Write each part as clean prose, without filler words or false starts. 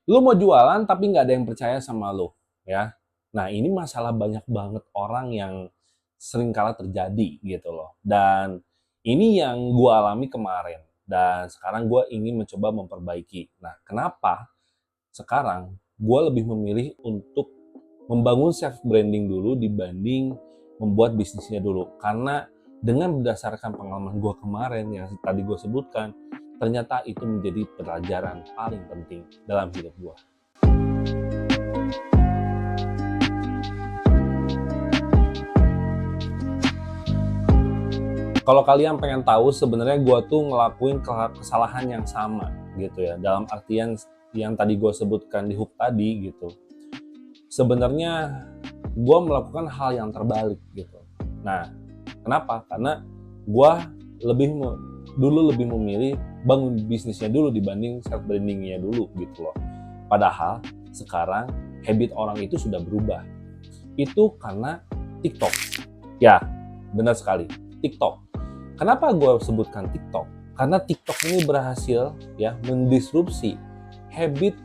Lu mau jualan tapi nggak ada yang percaya sama lu, ya. Nah, ini masalah banyak banget orang yang sering kala terjadi gitu loh. Dan ini yang gua alami kemarin dan sekarang gua ingin mencoba memperbaiki. Nah, kenapa sekarang gua lebih memilih untuk membangun self branding dulu dibanding membuat bisnisnya dulu. Karena dengan berdasarkan pengalaman gua kemarin yang tadi gua sebutkan, ternyata itu menjadi pelajaran paling penting dalam hidup gua. Kalau kalian pengen tahu, sebenarnya gue tuh ngelakuin kesalahan yang sama gitu ya. Dalam artian yang tadi gue sebutkan di hook tadi gitu. Sebenarnya gue melakukan hal yang terbalik gitu. Nah, kenapa? Karena gue dulu lebih memilih bangun bisnisnya dulu dibanding self brandingnya dulu gitu loh. Padahal sekarang habit orang itu sudah berubah. Itu karena TikTok. Ya, benar sekali. TikTok. Kenapa gue sebutkan TikTok? Karena TikTok ini berhasil ya mendisrupsi habit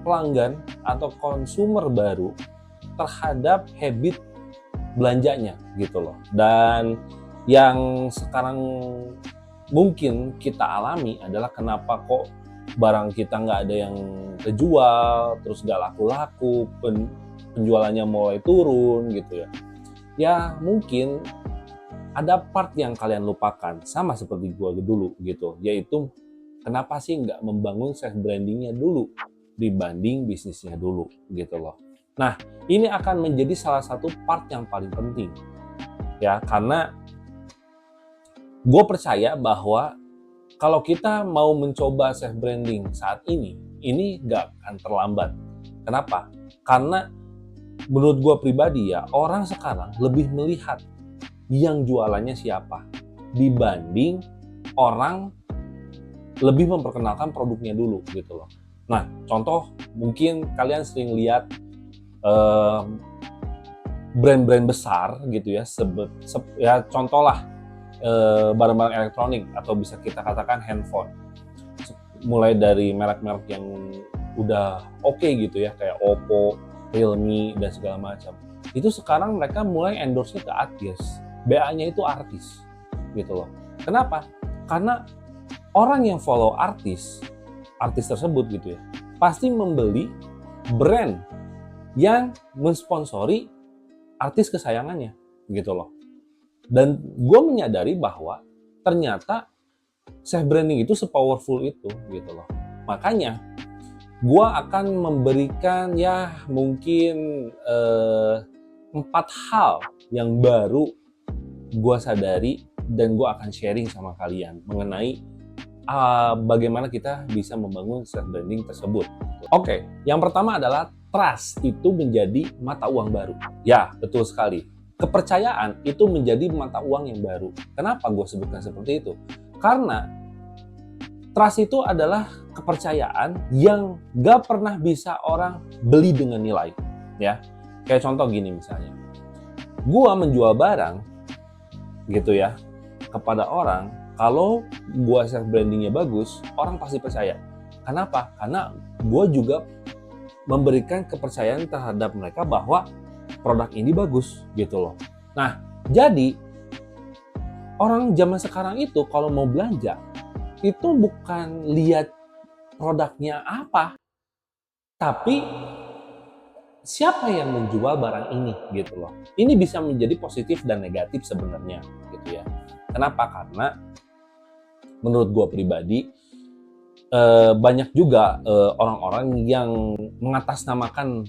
pelanggan atau konsumer baru terhadap habit belanjanya gitu loh. Dan yang sekarang mungkin kita alami adalah kenapa kok barang kita nggak ada yang kejual, terus nggak laku-laku, penjualannya mulai turun gitu ya. Ya mungkin ada part yang kalian lupakan, sama seperti gue dulu gitu, yaitu kenapa sih nggak membangun self brandingnya dulu dibanding bisnisnya dulu gitu loh. Nah, ini akan menjadi salah satu part yang paling penting ya, karena gue percaya bahwa kalau kita mau mencoba self branding saat ini nggak akan terlambat. Kenapa? Karena menurut gue pribadi ya, orang sekarang lebih melihat yang jualannya siapa dibanding orang lebih memperkenalkan produknya dulu gitu loh. Nah, contoh mungkin kalian sering lihat brand-brand besar gitu ya, ya contoh lah barang-barang elektronik atau bisa kita katakan handphone. Mulai dari merek-merek yang udah oke gitu ya, kayak Oppo, Realme dan segala macam. Itu sekarang mereka mulai endorse-nya ke artis. BA-nya itu artis gitu loh. Kenapa? Karena orang yang follow artis tersebut gitu ya, pasti membeli brand yang mensponsori artis kesayangannya gitu loh. Dan gue menyadari bahwa ternyata self branding itu sepowerful itu gitu loh. Makanya gue akan memberikan ya mungkin 4 hal yang baru gue sadari dan gue akan sharing sama kalian mengenai bagaimana kita bisa membangun self branding tersebut. Oke, yang pertama adalah trust itu menjadi mata uang baru. Ya, betul sekali. Kepercayaan itu menjadi mata uang yang baru. Kenapa gue sebutkan seperti itu? Karena trust itu adalah kepercayaan yang gak pernah bisa orang beli dengan nilai. Ya, kayak contoh gini misalnya. Gue menjual barang gitu ya kepada orang, kalau gue self brandingnya bagus, orang pasti percaya. Kenapa? Karena gue juga memberikan kepercayaan terhadap mereka bahwa produk ini bagus gitu loh. Nah, jadi orang zaman sekarang itu kalau mau belanja itu bukan lihat produknya apa, tapi siapa yang menjual barang ini gitu loh. Ini bisa menjadi positif dan negatif sebenarnya gitu ya. Kenapa? Karena menurut gue pribadi banyak juga orang-orang yang mengatasnamakan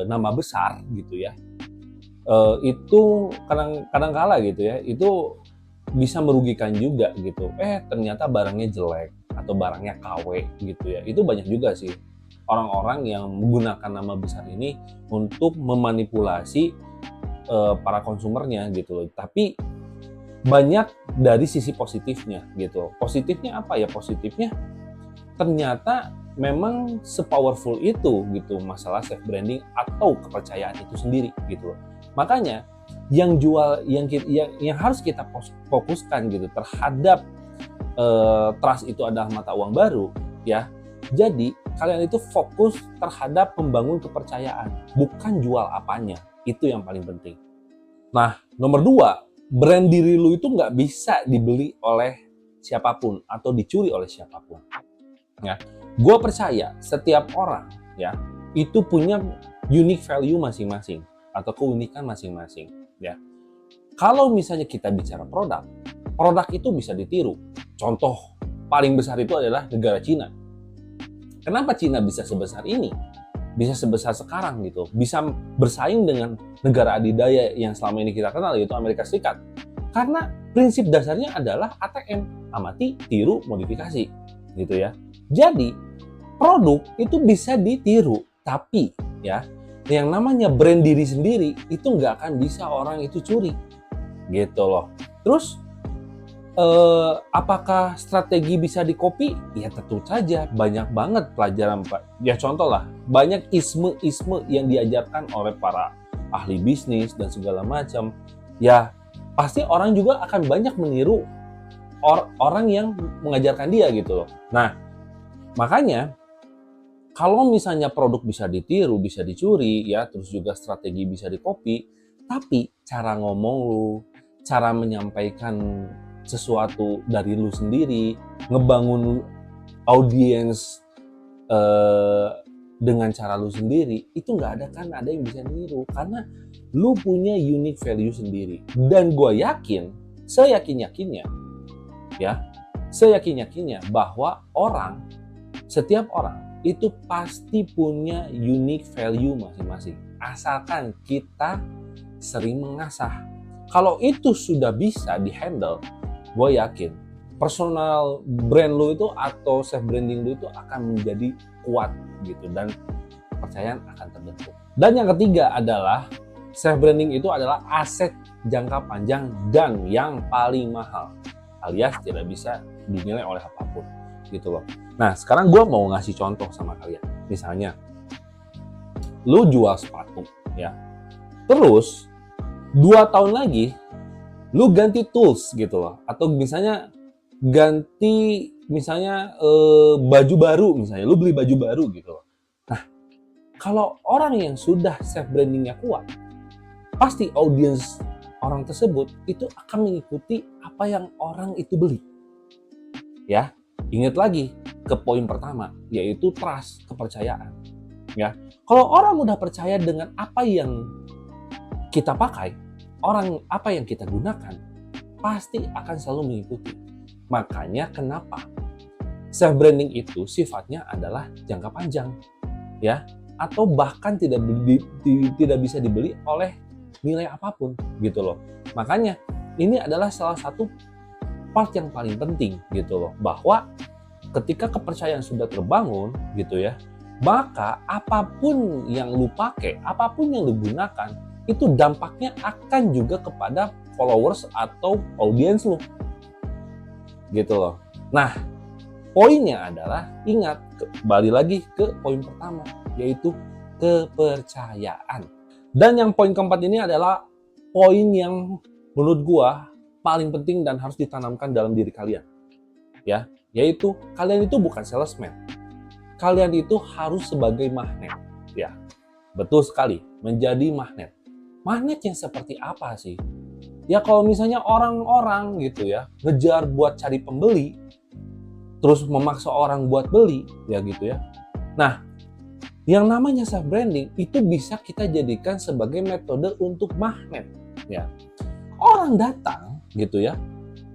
nama besar gitu ya. Itu kadang kala gitu ya, itu bisa merugikan juga gitu. Ternyata barangnya jelek atau barangnya KW gitu ya. Itu banyak juga sih orang-orang yang menggunakan nama besar ini untuk memanipulasi para konsumernya gitu loh. Tapi banyak dari sisi positifnya gitu. Positifnya apa ya? Positifnya ternyata memang sepowerful itu gitu masalah self branding atau kepercayaan itu sendiri gitu loh. Makanya yang harus kita fokuskan gitu terhadap trust itu adalah mata uang baru ya. Jadi kalian itu fokus terhadap membangun kepercayaan, bukan jual apanya. Itu yang paling penting. Nah, nomor 2, brand diri lu itu nggak bisa dibeli oleh siapapun atau dicuri oleh siapapun. Ya, gue percaya setiap orang ya itu punya unique value masing-masing atau keunikan masing-masing. Ya, kalau misalnya kita bicara produk itu bisa ditiru. Contoh paling besar itu adalah negara Cina. Kenapa Cina bisa sebesar ini? Bisa sebesar sekarang gitu. Bisa bersaing dengan negara adidaya yang selama ini kita kenal, yaitu Amerika Serikat. Karena prinsip dasarnya adalah ATM, amati, tiru, modifikasi. Gitu ya. Jadi, produk itu bisa ditiru. Tapi ya, yang namanya brand diri sendiri itu nggak akan bisa orang itu curi. Gitu loh. Terus, apakah strategi bisa di-copy? Ya tentu saja, banyak banget pelajaran Pak. Ya contoh lah, banyak isme-isme yang diajarkan oleh para ahli bisnis dan segala macam. Ya pasti orang juga akan banyak meniru orang yang mengajarkan dia gitu loh. Nah, makanya kalau misalnya produk bisa ditiru, bisa dicuri, ya terus juga strategi bisa di-copy, tapi cara ngomong lu, cara menyampaikan sesuatu dari lu sendiri, ngebangun audiens dengan cara lu sendiri, itu nggak ada yang bisa niru karena lu punya unique value sendiri. Dan gue yakin, seyakin-yakinnya bahwa setiap orang itu pasti punya unique value masing-masing. Asalkan kita sering mengasah. Kalau itu sudah bisa dihandle, gue yakin personal brand lu itu atau self branding lu itu akan menjadi kuat gitu dan kepercayaan akan terbentuk. Dan yang ketiga adalah self branding itu adalah aset jangka panjang dan yang paling mahal, alias tidak bisa dinilai oleh apapun gitu loh. Nah sekarang gue mau ngasih contoh sama kalian. Misalnya lu jual sepatu ya, terus 2 tahun lagi lu ganti tools gitu loh, atau misalnya ganti baju baru, misalnya lu beli baju baru gitu loh. Nah kalau orang yang sudah self brandingnya kuat, pasti audiens orang tersebut itu akan mengikuti apa yang orang itu beli. Ya, ingat lagi ke poin pertama, yaitu trust, kepercayaan. Ya, kalau orang udah percaya dengan apa yang kita pakai, apa yang kita gunakan, pasti akan selalu mengikuti. Makanya kenapa self branding itu sifatnya adalah jangka panjang, ya, atau bahkan tidak bisa dibeli oleh nilai apapun gitu loh. Makanya ini adalah salah satu part yang paling penting gitu loh, bahwa ketika kepercayaan sudah terbangun gitu ya, maka apapun yang lu pakai, apapun yang lu gunakan, itu dampaknya akan juga kepada followers atau audiens lu gitu loh. Nah poinnya adalah, ingat, kembali lagi ke poin pertama, yaitu kepercayaan. Dan yang poin keempat ini adalah poin yang menurut gua paling penting dan harus ditanamkan dalam diri kalian, ya, yaitu kalian itu bukan salesman, kalian itu harus sebagai magnet, ya, betul sekali, menjadi magnet. Magnet yang seperti apa sih? Ya kalau misalnya orang-orang gitu ya, ngejar buat cari pembeli, terus memaksa orang buat beli, ya gitu ya. Nah, yang namanya self branding itu bisa kita jadikan sebagai metode untuk magnet, ya. Orang datang gitu ya.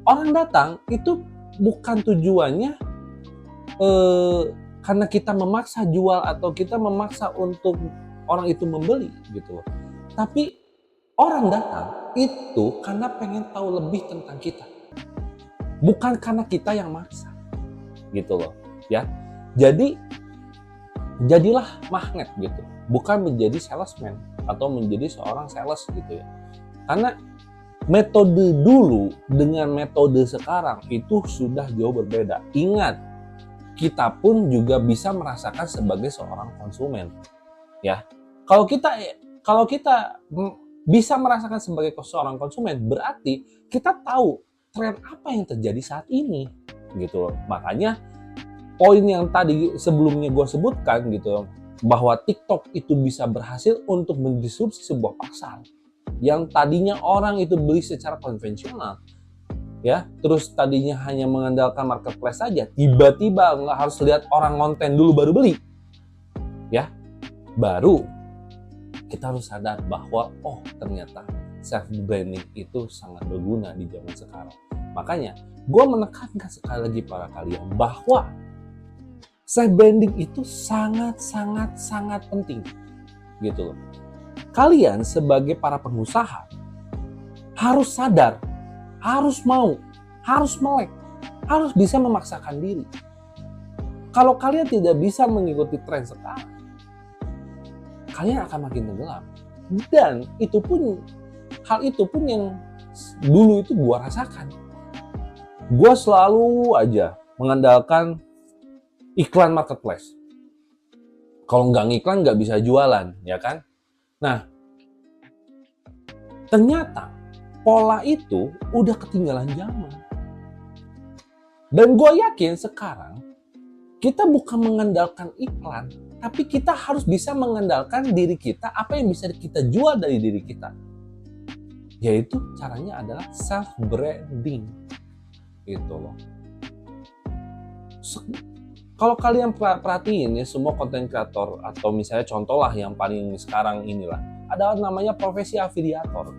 Orang datang itu bukan tujuannya karena kita memaksa jual atau kita memaksa untuk orang itu membeli gitu loh. Tapi orang datang itu karena pengen tahu lebih tentang kita. Bukan karena kita yang maksa. Gitu loh, ya. Jadi jadilah magnet gitu. Bukan menjadi salesman atau menjadi seorang sales gitu ya. Karena metode dulu dengan metode sekarang itu sudah jauh berbeda. Ingat, kita pun juga bisa merasakan sebagai seorang konsumen. Ya. Kalau kita bisa merasakan sebagai seorang konsumen, berarti kita tahu tren apa yang terjadi saat ini gitu loh. Makanya poin yang tadi sebelumnya gue sebutkan gitu, bahwa TikTok itu bisa berhasil untuk mendisrupsi sebuah pasar yang tadinya orang itu beli secara konvensional, ya, terus tadinya hanya mengandalkan marketplace saja, tiba-tiba nggak harus lihat orang konten dulu baru beli, ya, baru kita harus sadar bahwa oh ternyata self branding itu sangat berguna di zaman sekarang. Makanya gue menekankan sekali lagi para kalian bahwa self branding itu sangat penting gitu loh. Kalian sebagai para pengusaha harus sadar, harus mau, harus melek, harus bisa memaksakan diri. Kalau kalian tidak bisa mengikuti tren sekarang, kalian akan makin tenggelam. Dan hal itu pun yang dulu itu gua rasakan. Gua selalu aja mengandalkan iklan marketplace. Kalau nggak ngiklan nggak bisa jualan, ya kan? Nah, ternyata pola itu udah ketinggalan zaman. Dan gua yakin sekarang kita bukan mengandalkan iklan, tapi kita harus bisa mengandalkan diri kita, apa yang bisa kita jual dari diri kita. Yaitu caranya adalah self branding. Gitu loh. Kalau kalian perhatiin ya, semua konten kreator atau misalnya contoh lah yang paling sekarang inilah, ada namanya profesi afiliator.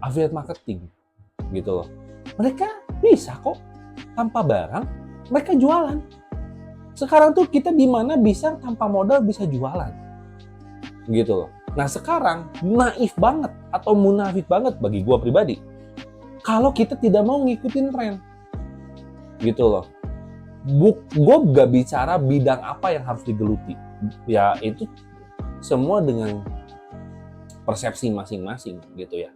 Affiliate marketing gitu loh. Mereka bisa kok tanpa barang mereka jualan. Sekarang tuh kita di mana bisa tanpa modal bisa jualan. Gitu loh. Nah, sekarang naif banget atau munafik banget bagi gua pribadi kalau kita tidak mau ngikutin tren. Gitu loh. Gue gak bicara bidang apa yang harus digeluti. Ya itu semua dengan persepsi masing-masing gitu ya.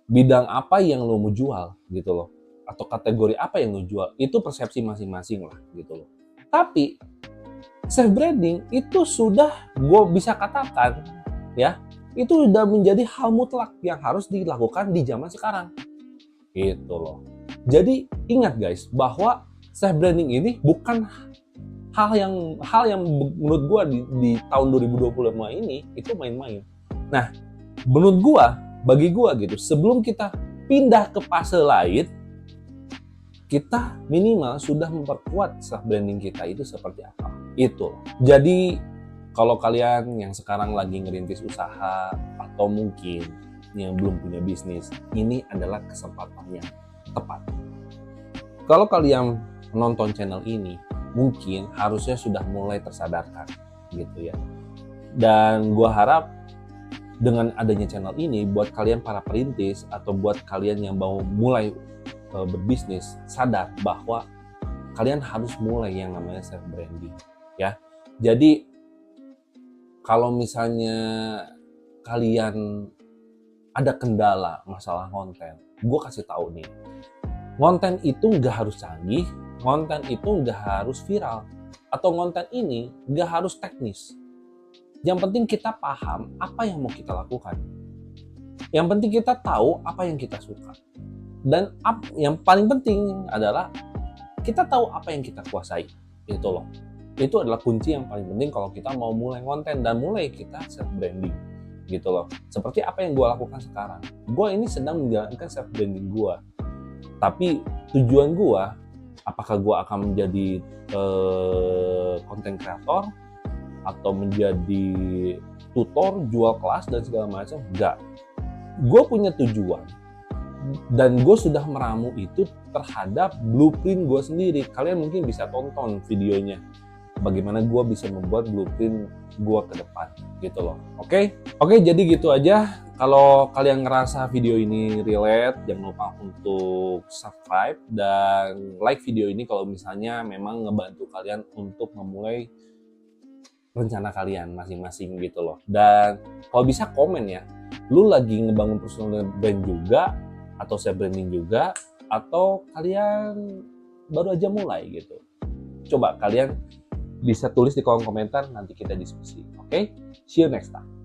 Bidang apa yang lo mau jual gitu loh. Atau kategori apa yang lo jual, itu persepsi masing-masing lah gitu loh. Tapi self branding itu sudah gue bisa katakan ya, itu sudah menjadi hal mutlak yang harus dilakukan di zaman sekarang. Gitu loh. Jadi ingat guys bahwa self branding ini bukan hal yang menurut gue di tahun 2025 ini itu main-main. Nah, menurut gue, bagi gue gitu, sebelum kita pindah ke fase lain, kita minimal sudah memperkuat self branding kita itu seperti apa. Itu. Jadi kalau kalian yang sekarang lagi ngerintis usaha atau mungkin yang belum punya bisnis, ini adalah kesempatan yang tepat. Kalau kalian menonton channel ini, mungkin harusnya sudah mulai tersadarkan gitu ya. Dan gue harap dengan adanya channel ini buat kalian para perintis atau buat kalian yang mau mulai berbisnis, sadar bahwa kalian harus mulai yang namanya self branding ya. Jadi kalau misalnya kalian ada kendala masalah konten, gue kasih tahu nih, konten itu nggak harus canggih, konten itu nggak harus viral, atau konten ini nggak harus teknis. Yang penting kita paham apa yang mau kita lakukan. Yang penting kita tahu apa yang kita suka. Dan yang paling penting adalah kita tahu apa yang kita kuasai. Itu loh. Itu adalah kunci yang paling penting kalau kita mau mulai konten dan mulai kita self branding. Gitu loh. Seperti apa yang gue lakukan sekarang. Gue ini sedang menjalankan self branding gue. Tapi tujuan gue, apakah gue akan menjadi konten kreator atau menjadi tutor, jual kelas dan segala macam? Enggak. Gue punya tujuan dan gue sudah meramu itu terhadap blueprint gue sendiri. Kalian mungkin bisa tonton videonya bagaimana gue bisa membuat blueprint gue ke depan gitu loh. Oke, jadi gitu aja. Kalau kalian ngerasa video ini relate, jangan lupa untuk subscribe dan like video ini kalau misalnya memang ngebantu kalian untuk memulai rencana kalian masing-masing gitu loh. Dan kalau bisa komen ya, lu lagi ngebangun personal brand juga atau self branding juga, atau kalian baru aja mulai gitu. Coba kalian bisa tulis di kolom komentar, nanti kita diskusi. Oke? See you next time.